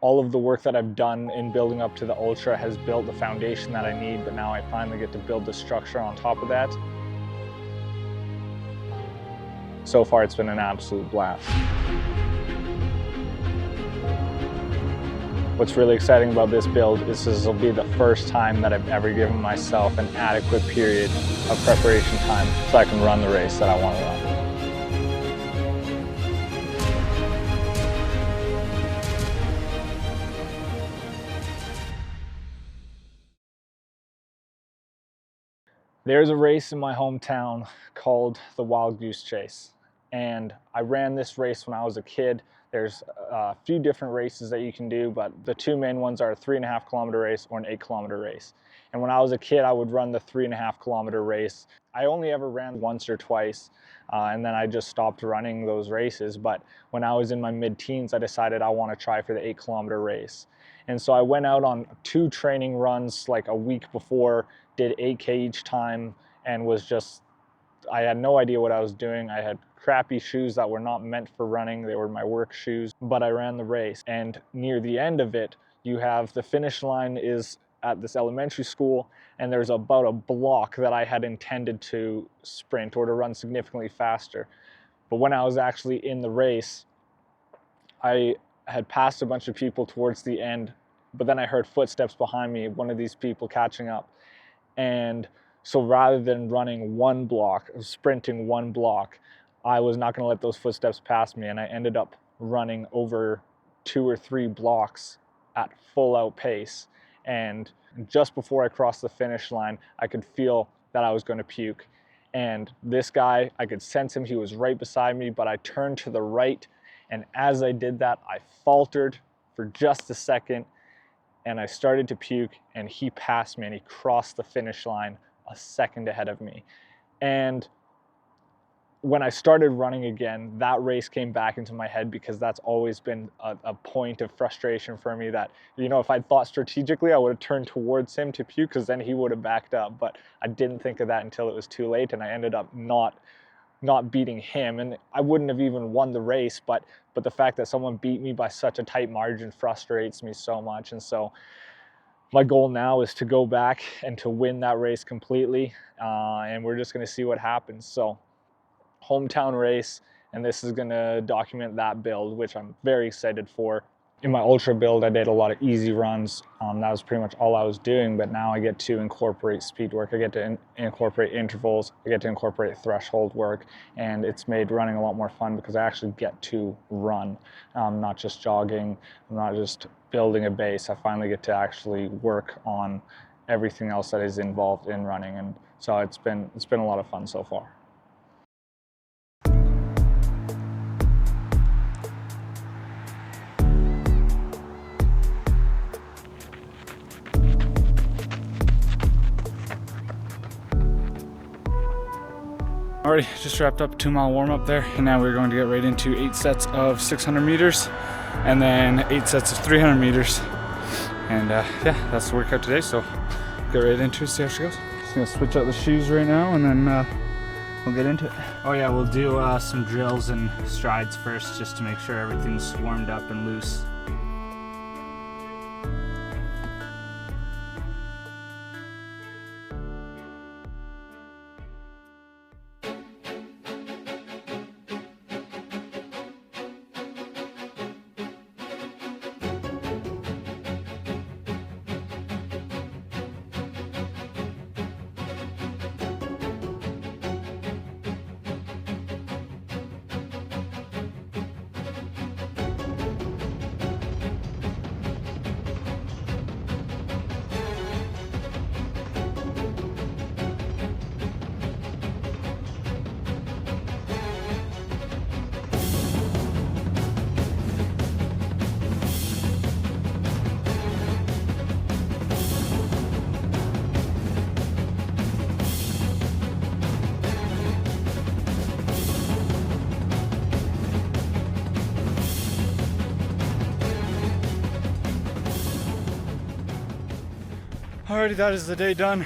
All of the work that I've done in building up to the Ultra has built the foundation that I need, but now I finally get to build the structure on top of that. So far, it's been an absolute blast. What's really exciting about this build is this will be the first time that I've ever given myself an adequate period of preparation time so I can run the race that I want to run. There's a race in my hometown called the Wild Goose Chase, and I ran this race when I was a kid. There's a few different races that you can do, but the two main ones are a 3.5 kilometer race or an 8 kilometer race. And when I was a kid, I would run the 3.5 kilometer race. I only ever ran once or twice, and then I just stopped running those races. But when I was in my mid-teens, I decided I want to try for the 8 kilometer race. And so I went out on 2 training runs like a week before, did 8K each time, and I had no idea what I was doing. I had crappy shoes that were not meant for running. They were my work shoes, but I ran the race. And near the end of it, you have the finish line is at this elementary school, and there's about a block that I had intended to sprint or to run significantly faster. But when I was actually in the race, I had passed a bunch of people towards the end, but then I heard footsteps behind me, one of these people catching up. And so rather than running one block, sprinting one block, I was not going to let those footsteps pass me, and I ended up running over 2 or 3 blocks at full out pace. And just before I crossed the finish line, I could feel that I was going to puke. And this guy, I could sense him, he was right beside me, but I turned to the right, and as I did that, I faltered for just a second, and I started to puke, and he passed me, and he crossed the finish line a second ahead of me. And when I started running again, that race came back into my head, because that's always been a point of frustration for me, that, you know, if I'd thought strategically, I would have turned towards him to puke, because then he would have backed up. But I didn't think of that until it was too late, and I ended up not beating him, and I wouldn't have even won the race, but the fact that someone beat me by such a tight margin frustrates me so much. And so my goal now is to go back and to win that race completely, and we're just going to see what happens. So hometown race, and this is going to document that build, which I'm very excited for. In my ultra build, I did a lot of easy runs. That was pretty much all I was doing, but now I get to incorporate speed work. I get to incorporate intervals. I get to incorporate threshold work, and it's made running a lot more fun because I actually get to run, not just jogging. I'm not just building a base. I finally get to actually work on everything else that is involved in running, and so it's been a lot of fun so far. Alrighty, just wrapped up a 2-mile warm-up there, and now we're going to get right into 8 sets of 600 meters and then 8 sets of 300 meters. And yeah, that's the workout today, so get right into it, see how she goes. Just gonna switch out the shoes right now, and then we'll get into it. Oh yeah, we'll do some drills and strides first, just to make sure everything's warmed up and loose. Alrighty, that is the day done.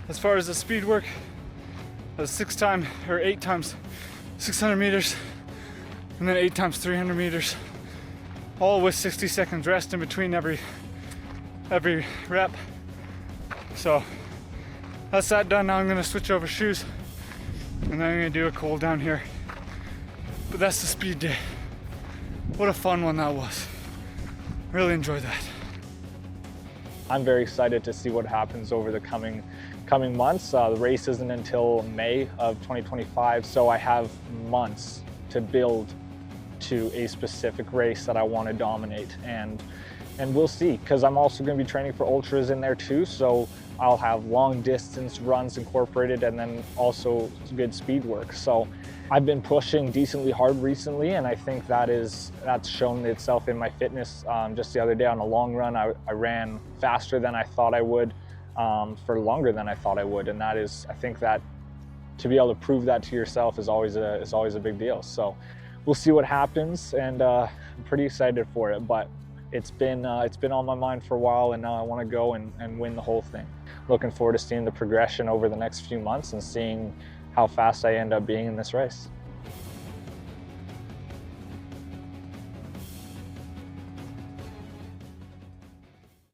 As far as the speed work, that was 8 times 600 meters, and then 8 times 300 meters. all with 60 seconds rest in between every rep. So that's that done. Now I'm gonna switch over shoes and then I'm gonna do a cool down here. But that's the speed day. What a fun one that was. Really enjoyed that. I'm very excited to see what happens over the coming months. The race isn't until May of 2025, so I have months to build to a specific race that I want to dominate, and we'll see, because I'm also going to be training for ultras in there too, so I'll have long distance runs incorporated and then also good speed work. So I've been pushing decently hard recently, and I think that's shown itself in my fitness. Just the other day on a long run, I ran faster than I thought I would, for longer than I thought I would, and I think that to be able to prove that to yourself is always a big deal. So we'll see what happens, and I'm pretty excited for it. But it's been on my mind for a while, and now I want to go and win the whole thing. Looking forward to seeing the progression over the next few months and seeing how fast I end up being in this race.